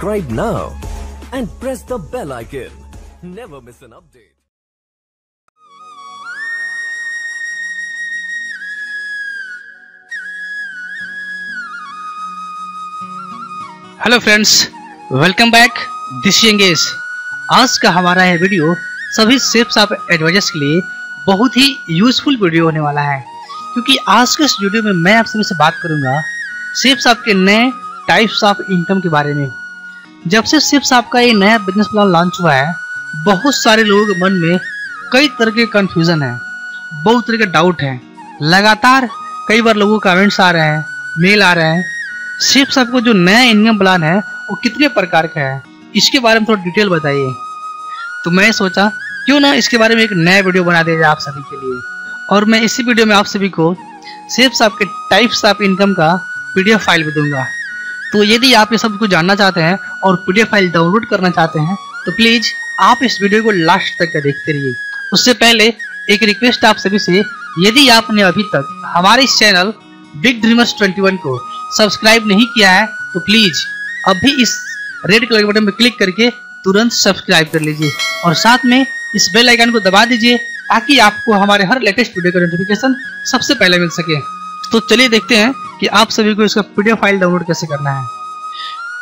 Subscribe now and press the bell icon. Never miss an update. Hello friends, welcome back. This Yangesh. आज का हमारा यह video सभी safes of advisers के लिए बहुत ही यूजफुल वीडियो होने वाला है, क्योंकि आज के इस वीडियो में मैं आप सभी से बात करूंगा सेफ्स ऑफ के नए टाइप्स ऑफ इनकम के बारे में। जब से सेफ्स ऑफ का ये नया बिजनेस प्लान लॉन्च हुआ है, बहुत सारे लोगों के मन में कई तरह के कंफ्यूजन है, बहुत तरह के डाउट है। लगातार कई बार लोगों के कमेंट्स आ रहे हैं, मेल आ रहे हैं। सेफ्स ऑफ को जो नया इनकम प्लान है वो कितने प्रकार का है, इसके बारे में थोड़ा डिटेल बताइए। तो मैं सोचा क्यों ना इसके बारे में एक नया वीडियो बना दिया जाए आप सभी के लिए। और मैं इसी वीडियो में आप सभी को सेफ्स ऑफ के टाइप्स ऑफ इनकम का पीडीएफ फाइल भी दूंगा। तो यदि आप ये सब कुछ जानना चाहते हैं और पीडीएफ फाइल डाउनलोड करना चाहते हैं तो प्लीज आप इस वीडियो को लास्ट तक देखते रहिए। उससे पहले एक रिक्वेस्ट आप सभी से, यदि आपने अभी तक हमारे इस चैनल बिग ड्रीमर्स 21 को सब्सक्राइब नहीं किया है तो प्लीज अभी इस रेड कलर के बटन पर क्लिक करके तुरंत सब्सक्राइब कर लीजिए और साथ में इस बेल आइकन को दबा दीजिए ताकि आपको हमारे हर लेटेस्ट वीडियो का नोटिफिकेशन सबसे पहले मिल सके। तो चलिए देखते हैं कि आप सभी को इसका पीडीएफ फाइल डाउनलोड कैसे करना है।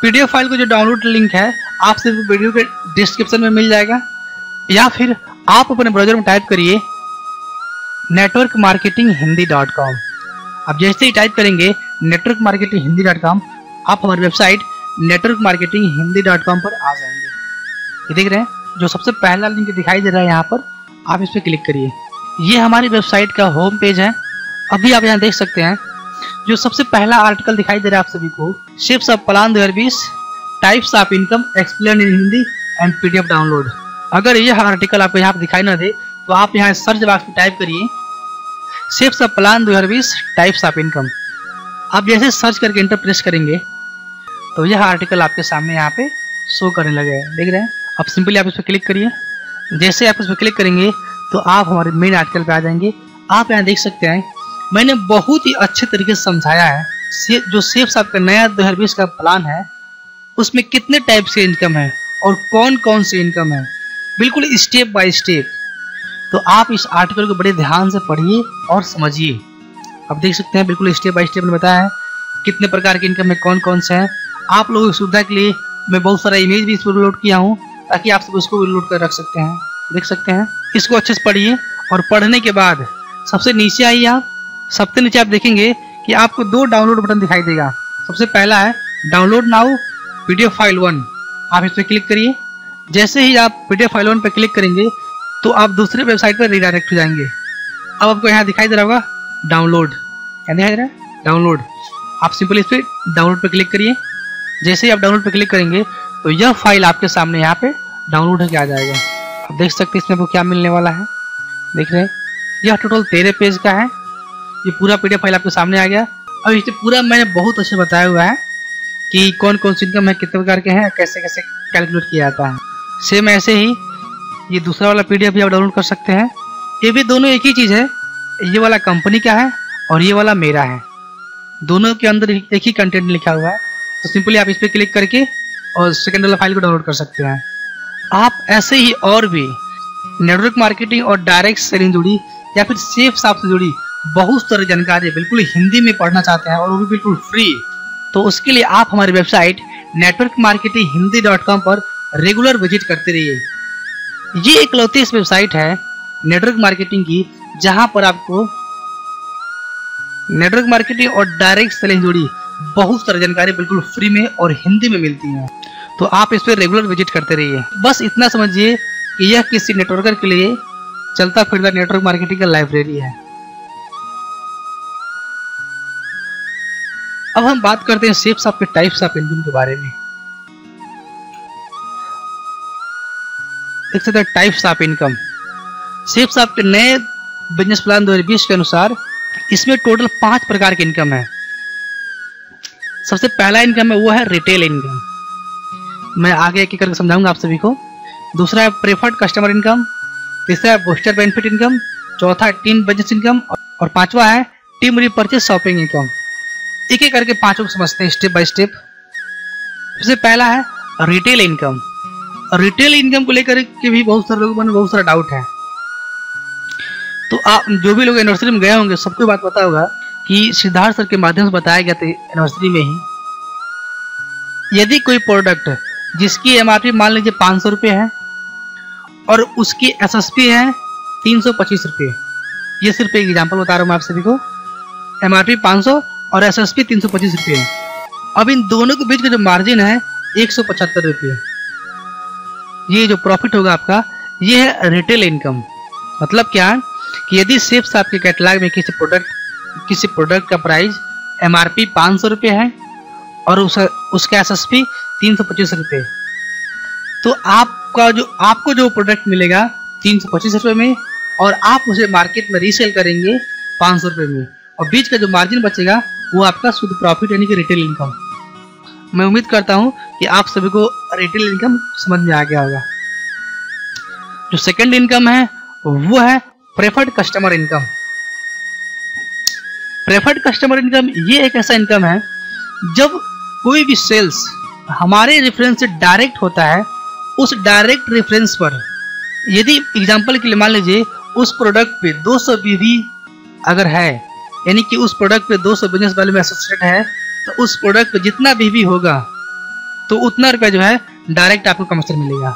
पीडीएफ फाइल को जो डाउनलोड लिंक है आप सभी को वीडियो के डिस्क्रिप्शन में मिल जाएगा, या फिर आप अपने ब्राउजर में टाइप करिए networkmarketinghindy.com। अब जैसे ही टाइप करेंगे networkmarketinghindy.com, आप हमारी वेबसाइट networkmarketinghindy.com पर आ जाएंगे। ये देख रहे हैं जो सबसे पहला लिंक दिखाई दे रहा है, यहाँ पर आप इस पर क्लिक करिए। ये हमारी वेबसाइट का होम पेज है। अभी आप यहाँ देख सकते हैं जो सबसे पहला आर्टिकल दिखाई दे रहा है आप सभी को, shapes of plan 2020 types of income explain in Hindi and PDF download. अगर यह आर्टिकल आपको यहाँ पर दिखाई ना दे तो आप यहाँ सर्च बॉक्स में टाइप करिए shapes of plan 2020 types of income. आप जैसे सर्च करके इंटर प्रेस करेंगे तो यह आर्टिकल आपके सामने यहाँ पे शो करने लगे, देख रहे हैं। अब सिंपली आप इस पर क्लिक करिए। जैसे आप इस पर क्लिक करेंगे तो आप हमारे मेन आर्टिकल पे आ जाएंगे। आप यहाँ देख सकते हैं मैंने बहुत ही अच्छे तरीके से समझाया है जो सेफ्स ऑफ का नया 2020 का प्लान है उसमें कितने टाइप से इनकम है और कौन कौन से इनकम है, बिल्कुल स्टेप बाय स्टेप। तो आप इस आर्टिकल को बड़े ध्यान से पढ़िए और समझिए। आप देख सकते हैं बिल्कुल स्टेप बाय स्टेप में बताया है कितने प्रकार के इनकम है, कौन कौन से हैं। आप लोगों की सुविधा के लिए मैं बहुत सारा इमेज भी इस पर लोड किया हूँ ताकि आप सब इसको लोड कर रख सकते हैं। देख सकते हैं, इसको अच्छे से पढ़िए और पढ़ने के बाद सबसे नीचे आइए। आप सबसे नीचे आप देखेंगे कि आपको दो डाउनलोड बटन दिखाई देगा। सबसे पहला है डाउनलोड नाउ पीडीएफ फाइल 1। आप इस पर क्लिक करिए। जैसे ही आप पीडीएफ फाइल 1 पर क्लिक करेंगे तो आप दूसरे वेबसाइट पर रिडायरेक्ट हो जाएंगे। अब आपको यहाँ दिखाई दे रहा होगा डाउनलोड, क्या दिखाई दे रहा है, डाउनलोड। आप सिंपली इस पर डाउनलोड पर क्लिक करिए। जैसे ही आप डाउनलोड पर क्लिक करेंगे तो यह फाइल आपके सामने यहाँ पे डाउनलोड होकर आ जाएगा। आप देख सकते हैं इसमें आपको क्या मिलने वाला है, देख रहे हैं। यह टोटल 13 पेज का है। ये पूरा पीडीएफ फाइल आपके सामने आ गया। अब इसे पूरा मैंने बहुत अच्छे बताया हुआ है कि कौन कौन सी इनकम है, कितने प्रकार के हैं, कैसे कैसे कैलकुलेट किया जाता है। सेम ऐसे ही ये दूसरा वाला पीडीएफ भी आप डाउनलोड कर सकते हैं। ये भी दोनों एक ही चीज़ है। ये वाला कंपनी का है और ये वाला मेरा है। दोनों के अंदर एक ही कंटेंट लिखा हुआ है। तो सिंपली आप इस पर क्लिक करके और सेकेंड वाला फाइल को डाउनलोड कर सकते हैं। आप ऐसे ही और भी नेटवर्क मार्केटिंग और डायरेक्ट सेलिंग जुड़ी या फिर सेफ्स ऑफ से जुड़ी बहुत सारी जानकारी बिल्कुल हिंदी में पढ़ना चाहते हैं और वो भी बिल्कुल फ्री, तो उसके लिए आप हमारी वेबसाइट networkmarketinghindy.com पर रेगुलर विजिट करते रहिए। ये इकलौती इस वेबसाइट है नेटवर्क मार्केटिंग की जहां पर आपको नेटवर्क मार्केटिंग और डायरेक्ट सेलिंग जुड़ी बहुत सारी जानकारी बिल्कुल फ्री में और हिंदी में मिलती है। तो आप इस पर रेगुलर विजिट करते रहिए। बस इतना समझिए कि यह किसी नेटवर्कर के लिए चलता फिरता नेटवर्क मार्केटिंग का लाइब्रेरी है। अब हम बात करते हैं शेप्स ऑफ के टाइप्स ऑफ इनकम के बारे में। देख सकते हैं types of income. Shapes of के नए बिजनेस प्लान 2020 के अनुसार इसमें टोटल 5 प्रकार की इनकम है। सबसे पहला इनकम है वो है रिटेल इनकम। मैं आगे एक एक करके समझाऊंगा आप सभी को। दूसरा है प्रेफर्ड कस्टमर इनकम। तीसरा है बूस्टर बेनिफिट इनकम। चौथा है टीम बिजनेस इनकम और पांचवा है टीम रिपर्चेस शॉपिंग इनकम। एक एक करके पांचों को समझते हैं स्टेप बाय स्टेप। सबसे पहला है रिटेल इनकम। रिटेल इनकम को लेकर के भी बहुत सारे लोगों में बहुत सारा डाउट है। तो आप जो भी लोग यूनिवर्सिटी में गए होंगे सबको बात पता होगा कि सिद्धार्थ सर के माध्यम से बताया गया था यूनिवर्सिटी में ही, यदि कोई प्रोडक्ट जिसकी एमआरपी मान लीजिए 500 रुपये है और उसकी एसएसपी है 325 रुपये, ये सिर्फ एक एग्जांपल बता रहा हूँ मैं आप सभी को, एमआरपी 500 और एसएसपी 325 रुपये है। अब इन दोनों के बीच का जो मार्जिन है 175 रुपये, ये जो प्रॉफिट होगा आपका ये है रिटेल इनकम। मतलब क्या कि यदि सिर्फ आपके कैटलॉग में किसी प्रोडक्ट का प्राइस एमआरपी 500 रुपये है और उसका एसएसपी 325 रुपये, तो आपको जो प्रोडक्ट मिलेगा 325 रुपये में और आप उसे मार्केट में रीसेल करेंगे 500 रुपये में, और बीच का जो मार्जिन बचेगा वो आपका शुद्ध प्रॉफिट यानी कि रिटेल इनकम। मैं उम्मीद करता हूं कि आप सभी को रिटेल इनकम समझ में आ गया होगा। जो सेकंड इनकम है वो है preferred customer income. Preferred customer income ये एक ऐसा इनकम है जब कोई भी सेल्स हमारे रेफरेंस से डायरेक्ट होता है, उस डायरेक्ट रेफरेंस पर यदि एग्जांपल के लिए मान लीजिए उस प्रोडक्ट पे 200 बीवी अगर है, यानी कि उस प्रोडक्ट पे 200 बिजनेस वैल्यू में एसोसिएट है, तो उस प्रोडक्ट पे जितना बीवी होगा तो उतना रुपया जो है डायरेक्ट आपको कमीशन मिलेगा।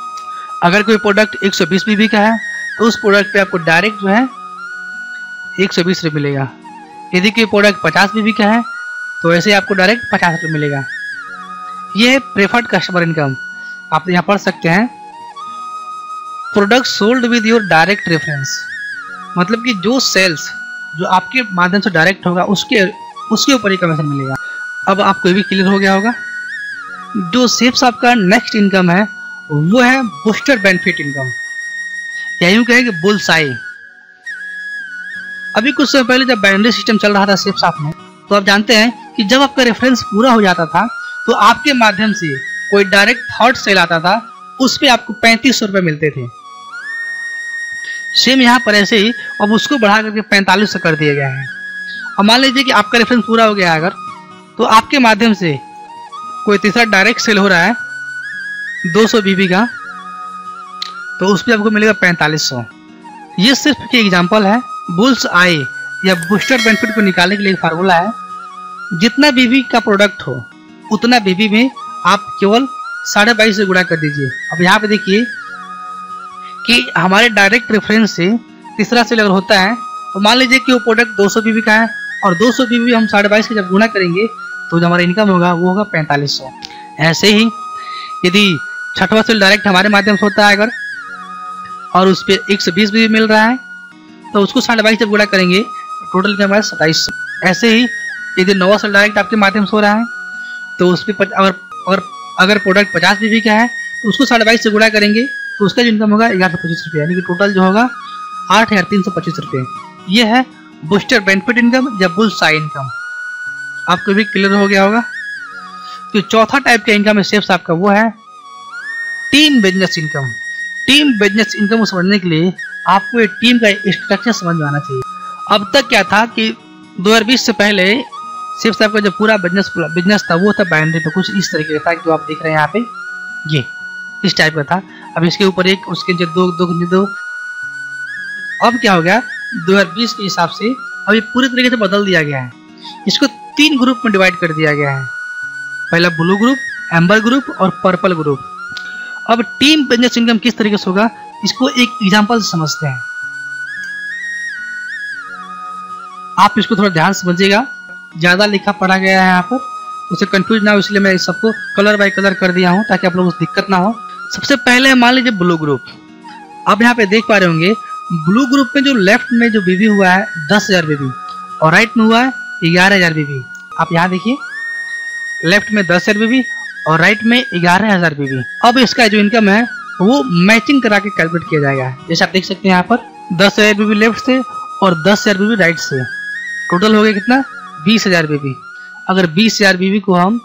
अगर कोई प्रोडक्ट 120 बीवी का है तो उस प्रोडक्ट पे आपको डायरेक्ट जो है 120 रुपये मिलेगा। यदि कोई प्रोडक्ट 50 बीवी का है तो ऐसे आपको डायरेक्ट 50 रुपये मिलेगा। यह है प्रेफर्ड कस्टमर इनकम। आप यहाँ पढ़ सकते हैं product sold with your direct reference, मतलब कि जो सेल्स जो आपके माध्यम से डायरेक्ट होगा उसके ऊपर ही कमीशन मिलेगा। अब आपको भी क्लियर हो गया होगा। जो सिर्फ आपका नेक्स्ट इनकम है वो है बूस्टर बेनिफिट इनकम, या यूं कहें कि बुल्स आई। अभी कुछ समय पहले जब बाइनरी सिस्टम चल रहा था सिर्फ आप में, तो आप जानते हैं कि जब आपका रेफरेंस पूरा हो जाता था तो आपके माध्यम से कोई डायरेक्ट थर्ड सेल आता था, उस पे आपको 3500 रुपये मिलते थे। सेम यहाँ पर ऐसे ही अब उसको बढ़ा करके 4500 कर दिया गया है। अब मान लीजिए कि आपका रेफरेंस पूरा हो गया अगर, तो आपके माध्यम से कोई तीसरा डायरेक्ट सेल हो रहा है 200 बीबी का, तो उस पर आपको मिलेगा 4500। ये सिर्फ एक एग्जांपल है। बुल्स आई या बूस्टर बेनिफिट को निकालने के लिए एक फार्मूला है, जितना बीबी का प्रोडक्ट हो उतना बीबी में आप केवल 22.5 से गुणा कर दीजिए। अब यहाँ पे देखिए कि हमारे डायरेक्ट रेफरेंस से तीसरा सेल अगर होता है तो मान लीजिए कि वो प्रोडक्ट 200 बीबी का है और 200 बीबी हम 22.5 के जब गुणा करेंगे तो जो हमारा इनकम होगा वो होगा 4500। ऐसे ही यदि छठवां सेल डायरेक्ट हमारे माध्यम से होता है अगर, और उस पर 120 बीबी मिल रहा है तो उसको 22.5 जब गुणा करेंगे टोटल इनकम हमारा 2700। ऐसे ही यदि नवा सेल डायरेक्ट आपके माध्यम से हो रहा है तो उस पर अगर प्रोडक्ट 50 बीबी का है तो उसको 22.5 से गुणा करेंगे तो उसका जो इनकम होगा 1125 रुपये, यानी कि टोटल जो होगा 8325 रुपये। ये है बूस्टर बेनिफिट इनकम या बुल्स आई इनकम। आपको भी क्लियर हो गया होगा। तो चौथा टाइप का इनकम है सेल्स आपका, वो है team business income. Team business income को समझने के लिए आपको एक टीम का स्ट्रक्चर समझ में आना चाहिए। अब तक क्या था कि 2020 से पहले सिर्फ आपका जो पूरा बिजनेस था वो था बाइनरी पे, कुछ इस तरीके का था जो आप देख रहे हैं यहाँ पे, ये इस टाइप का था। अब इसके ऊपर एक, उसके नीचे दो। अब क्या हो गया 2020 के हिसाब से अब ये पूरी तरीके से बदल दिया गया है। इसको 3 ग्रुप में डिवाइड कर दिया गया है। पहला ब्लू ग्रुप, एम्बर ग्रुप और पर्पल ग्रुप। अब टीम बिजनेस इनकम किस तरीके से होगा इसको एक एग्जांपल से समझते हैं। आप इसको थोड़ा ध्यान से समझिएगा, ज्यादा लिखा पढ़ा गया है यहाँ पर, उसे कंफ्यूज ना हो इसलिए मैं सबको कलर बाय कलर कर दिया हूँ ताकि आप लोगों को दिक्कत ना हो। सबसे पहले मान लीजिए ब्लू ग्रुप। आप यहाँ पे देख पा रहे होंगे ब्लू ग्रुप में जो लेफ्ट में जो बीबी हुआ है 10,000 बीबी और राइट में हुआ है 11,000 बीबी। आप यहाँ देखिए लेफ्ट में 10,000 बीबी और राइट में 11,000 बीबी। अब इसका जो इनकम है वो मैचिंग करा के कैलकुलेट किया जाएगा। जैसे आप देख सकते हैं यहाँ पर 10,000 बीबी लेफ्ट से और 10,000 बीबी राइट से, टोटल हो गया कितना 20,000 बीबी। अगर 20,000 बीबी को हम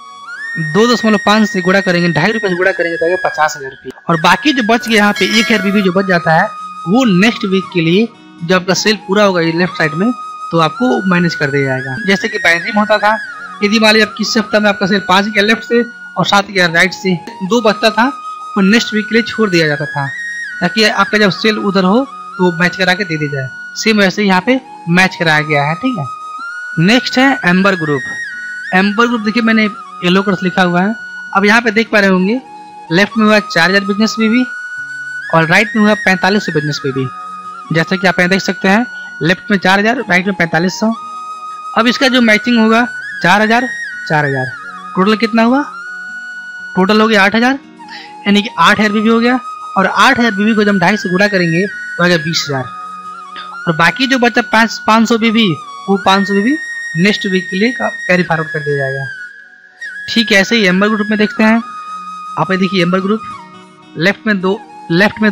2.5 से गुणा करेंगे, 2.5 रुपए से गुणा करेंगे तो आएगा 50,000 रुपये। और बाकी जो बच गया यहाँ पे 1,000 बीबी जो बच जाता है वो नेक्स्ट वीक के लिए जब आपका सेल पूरा होगा ये लेफ्ट साइड में तो आपको मैनेज कर दिया जाएगा। जैसे कि बाइनरी में होता था, यदि मान लीजिए किस हफ्ता में आपका सेल 5 गया लेफ्ट से और साथ ही राइट से 2 बचता था, वो नेक्स्ट वीक के लिए छोड़ दिया जाता था, ताकि आपका जब सेल उधर हो तो मैच करा के दे दी जाए। सेम वैसे यहाँ पे मैच कराया गया है, ठीक है। नेक्स्ट है एम्बर ग्रुप। एम्बर ग्रुप देखिए मैंने येलो कलर से लिखा हुआ है। अब यहाँ पे देख पा रहे होंगे लेफ्ट में हुआ 4000 बिजनेस भी और राइट में हुआ 4500 बिजनेस भी। जैसा कि आप यहाँ देख सकते हैं, लेफ्ट में 4000, राइट में 4500। अब इसका जो मैचिंग होगा 4000 4000, टोटल कितना हुआ? टोटल हो गया 8000, यानी कि 8000 बीबी हो गया। और 8000 बीबी को जब 2.5 से गुणा करेंगे तो आ गया 20000। और बाकी जो बचा 500 बीबी, वो 500 बीबी नेक्स्ट वीक के लिए कैरी फॉरवर्ड कर दिया जाएगा। ठीक है, ऐसे ही एम्बर ग्रुप में देखते हैं। आप देखिए एम्बर ग्रुप लेफ्ट में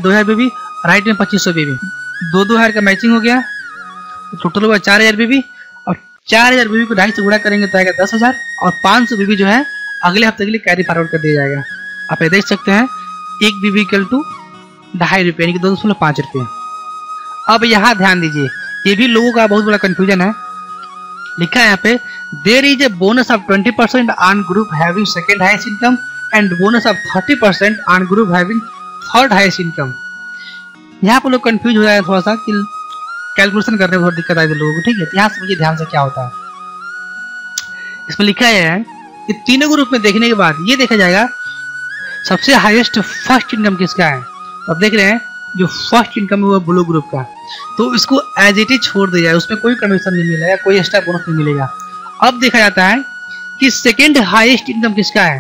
2000 बीबी, राइट में 2500 बीबी, 2-2000 का मैचिंग हो गया। तो टोटल हुआ 4000 बीबी। और 4000 बीबी को 2.5 से गुणा करेंगे तो आएगा 10,000। और 500 बीबी जो है अगले हफ्ते के लिए कैरी फॉरवर्ड कर दिया जाएगा। आप ये देख सकते हैं, एक बीबी इक्वल टू 2.5 रुपये, यानी कि 2.5 रुपये। अब यहाँ ध्यान दीजिए, ये भी लोगों का बहुत बड़ा कंफ्यूजन है। लिखा है यहाँ पे, there is a bonus of 20% on group having second highest income and bonus of 30% on group having third highest income. यहाँ पर लोग कंफ्यूज हो जाए थोड़ा सा कि कैलकुलेशन करने में थोड़ी दिक्कत आई थी लोगों को, ठीक है। तो यहाँ समझिए ध्यान से क्या होता है। इसमें लिखा है कि तीनों ग्रुप में देखने के बाद ये देखा जाएगा सबसे हाईएस्ट फर्स्ट इनकम किसका है। तो आप देख रहे हैं जो फर्स्ट इनकम है वो ब्लू ग्रुप का, तो इसको एज इट इज छोड़ दिया जाए, उसमें कोई कमीशन नहीं मिलेगा, कोई एक्स्ट्रा बोनस नहीं मिलेगा। अब देखा जाता है कि सेकंड हाईएस्ट इनकम किसका है।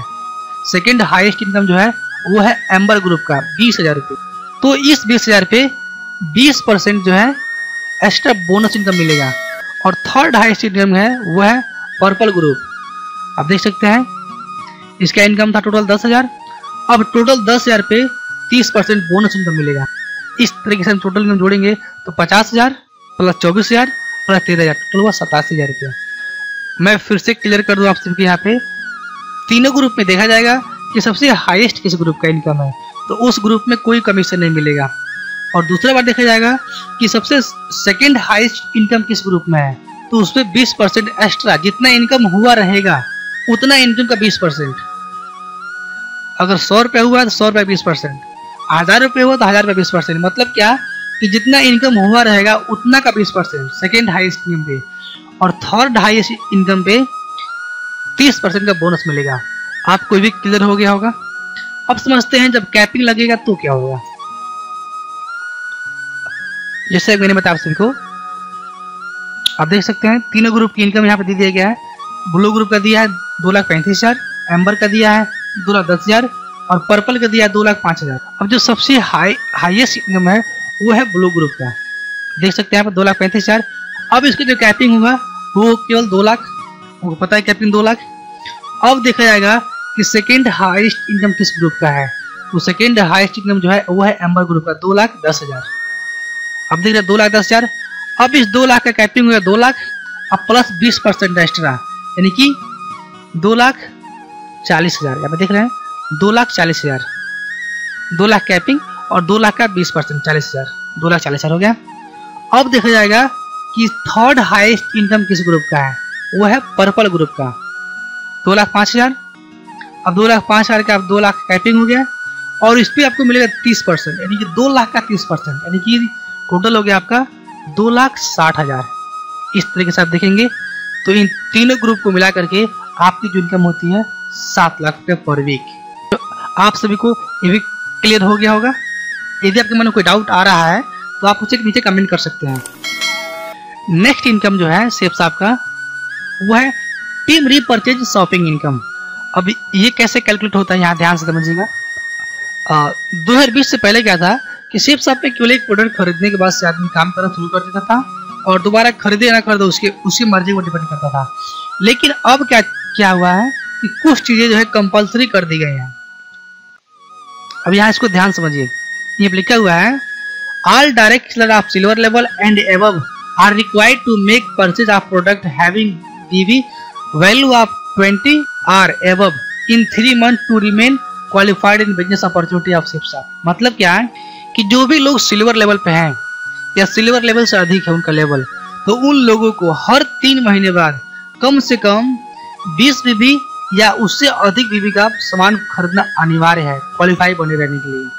सेकंड हाईएस्ट इनकम जो है वो है एम्बर ग्रुप का, 20,000 रुपये। तो इस 20,000 पे 20% जो है एक्स्ट्रा बोनस इनकम मिलेगा। और थर्ड हाईएस्ट इनकम है वो है पर्पल ग्रुप। आप देख सकते हैं इसका इनकम था टोटल 10,000। अब टोटल 10,000 पे 30% बोनस इनकम मिलेगा। इस तरीके से हम टोटल इनकम जोड़ेंगे तो 50,000 प्लस 24,000 प्लस 13,000, टोटल हुआ 87,000 रुपया। मैं फिर से क्लियर कर दूं आप सबके, यहाँ पे तीनों ग्रुप में देखा जाएगा कि सबसे हाईएस्ट किस ग्रुप का इनकम है, तो उस ग्रुप में कोई कमीशन नहीं मिलेगा। और दूसरा बार देखा जाएगा कि सबसे सेकंड हाईएस्ट इनकम किस ग्रुप में है, तो उसमें 20% एक्स्ट्रा, जितना इनकम हुआ रहेगा उतना इनकम का 20%। अगर 100 रुपये हुआ तो 100 रुपये 20%, 1000 रुपये हुआ तो 1000 रुपये 20%। मतलब क्या कि जितना इनकम हुआ रहेगा उतना का 20% सेकेंड हाईएस्ट इनकम पे। और थर्ड हाईएस्ट इनकम पे 30% का बोनस मिलेगा। आपको भी क्लियर हो गया होगा। अब समझते हैं जब कैपिंग लगेगा तो क्या होगा। जैसे मैंने बताया आप सभी को, आप देख सकते हैं तीनों ग्रुप की इनकम यहाँ पे दे दिया गया है। ब्लू ग्रुप का दिया है 2,35,000, एम्बर का दिया है 2,10,000 और पर्पल का दिया है 2,05,000। अब जो सबसे हाईएस्ट इनकम है वो है ब्लू ग्रुप का, देख सकते हैं यहाँ पर 2,35,000। अब इसको जो कैपिंग होगा वो केवल 2 लाख, वो पता है कैपिंग 2 लाख। अब देखा जाएगा कि सेकेंड हाईएस्ट इनकम किस ग्रुप का है, तो सेकेंड हाईएस्ट इनकम जो है वो है एम्बर ग्रुप का 2,10,000। अब देख रहे 2,10,000। अब इस 2 लाख का कैपिंग हुआ 2 लाख, अब प्लस 20% एक्स्ट्रा, यानी कि 2,40,000। यहाँ पे देख रहे हैं 2,40,000, 2 लाख कैपिंग और 2 लाख का 20% 40,000, 2,40,000 हो गया। अब देखा जाएगा कि थर्ड हाईएस्ट इनकम किस ग्रुप का है, वो है पर्पल ग्रुप का 2,05,000। अब 2,05,000 का अब 2 लाख कैपिंग हो गया और इस पर आपको मिलेगा 30%, यानी कि 2 लाख का 30%, यानी कि टोटल हो गया आपका 2,60,000। इस तरीके से आप देखेंगे तो इन तीनों ग्रुप को मिला करके आपकी जो इनकम होती है 7 लाख रुपये पर वीक। तो आप सभी को ये भी क्लियर हो गया होगा। यदि आपके मन में कोई डाउट आ रहा है तो आप मुझे नीचे कमेंट कर सकते हैं। नेक्स्ट इनकम जो है सेफ साहब का वो है टीम रीपरचेज शॉपिंग इनकम। अब ये कैसे कैलकुलेट होता है, यहाँ ध्यान से समझिएगा। 2020 से पहले क्या था कि सेफ साहब पे केवल एक प्रोडक्ट खरीदने के बाद से आदमी काम करना शुरू कर देता था और दोबारा खरीदे ना खरीदे उसकी मर्जी को डिपेंड करता था। लेकिन अब क्या हुआ है कि कुछ चीजें जो है कंपलसरी कर दी गई हैं। अब यहाँ इसको ध्यान समझिए, ये लिखा हुआ है all direct seller of silver level and above are required to make purchase of product having DV value of 20 और above in 3 month to remain qualified in business opportunity of Safe साहब। मतलब क्या है कि जो भी लोग सिल्वर लेवल पे हैं या सिल्वर लेवल से अधिक है उनका लेवल, तो उन लोगों को हर 3 महीने बाद कम से कम 20 बीबी या उससे अधिक बीबी का सामान खरीदना अनिवार्य है क्वालिफाई बने रहने के लिए।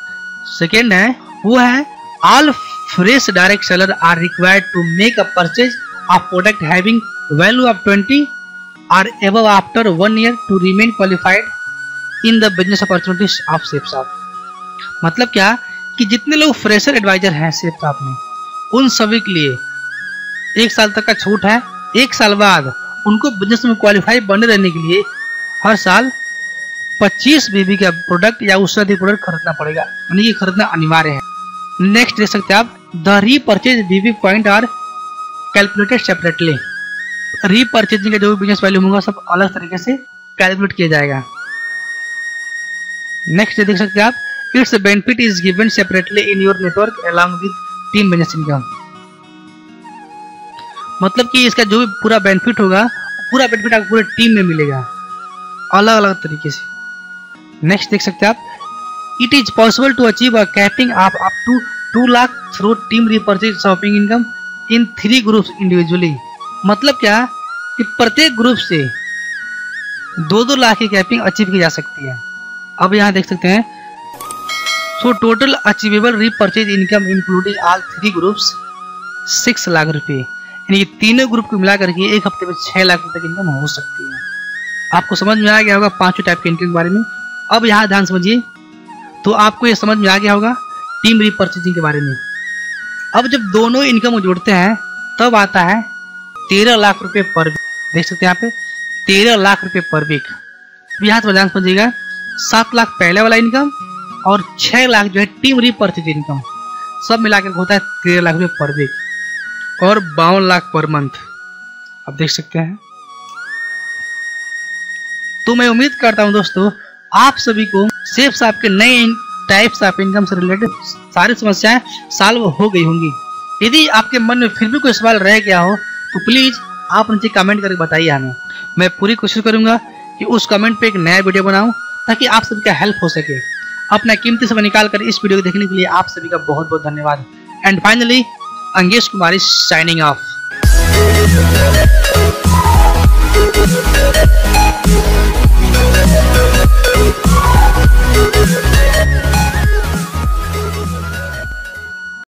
सेकेंड है वो है all fresh direct seller are required to make a purchase of product having value of 20 और above after 1 year to remain qualified in the business opportunities of Safe Shop. मतलब क्या कि जितने लोग फ्रेशर एडवाइजर हैं सेफ शॉप में, उन सभी के लिए 1 साल तक का छूट है। 1 साल बाद उनको बिजनेस में क्वालिफाई बने रहने के लिए हर साल 25 बीबी का प्रोडक्ट या उससे अधिक प्रोडक्ट खरीदना पड़ेगा, यानी कि खरीदना अनिवार्य है। नेक्स्ट देख सकते हैं आप, the repurchase BB point are calculated separately. रीपरचेजिंग का जो भी बिजनेस वैल्यू होगा सब अलग तरीके से कैलकुलेट किया जाएगा। नेक्स्ट देख सकते हैं आप, it's benefit is given separately in your network along with team business income. मतलब कि इसका जो भी पूरा बेनिफिट होगा, पूरा बेनिफिट आपको पूरे टीम में मिलेगा अलग अलग तरीके से। नेक्स्ट देख सकते हैं आप, it is possible to achieve a capping of up to 2 lakh through team repurchase shopping income in 3 groups individually. मतलब क्या कि प्रत्येक ग्रुप से 2-2 लाख की कैपिंग अचीव की जा सकती है। अब यहाँ देख सकते हैं, so total achievable repurchase income including all 3 groups 6 lakh रुपए, यानी कि तीनों ग्रुप को मिला करके एक हफ्ते में 6 लाख रुपए की इनकम हो सकती है। आपको समझ में आ गया होगा 5 टाइप के इनकम के बारे में। अब यहाँ ध्यान समझिए, तो आपको ये समझ में आ गया होगा टीम रीपरचेजिंग के बारे में। अब जब दोनों इनकम को जोड़ते हैं तब आता है 13 लाख रुपए पर वीक। देख सकते हैं यहाँ पे 13 लाख रुपए पर वीक। यहाँ से ध्यान समझिएगा, 7 लाख पहले वाला इनकम और 6 लाख जो है टीम रीपरचेज इनकम, सब मिलाकर होता है 13 लाख रुपए पर वीक और 52 लाख पर मंथ। अब देख सकते हैं। तो मैं उम्मीद करता हूं दोस्तों आप सभी को सेफ शॉप के नए टाइप्स ऑफ इनकम से रिलेटेड सारी समस्याएं सॉल्व हो गई होंगी। यदि आपके मन में फिर भी कोई सवाल रह गया हो तो प्लीज आप नीचे कमेंट करके बताइए हमें। मैं पूरी कोशिश करूंगा कि उस कमेंट पे एक नया वीडियो बनाऊं ताकि आप सभी का हेल्प हो सके। अपना कीमती समय निकाल कर इस वीडियो को देखने के लिए आप सभी का बहुत बहुत धन्यवाद। And finally Angesh Kumar is signing off.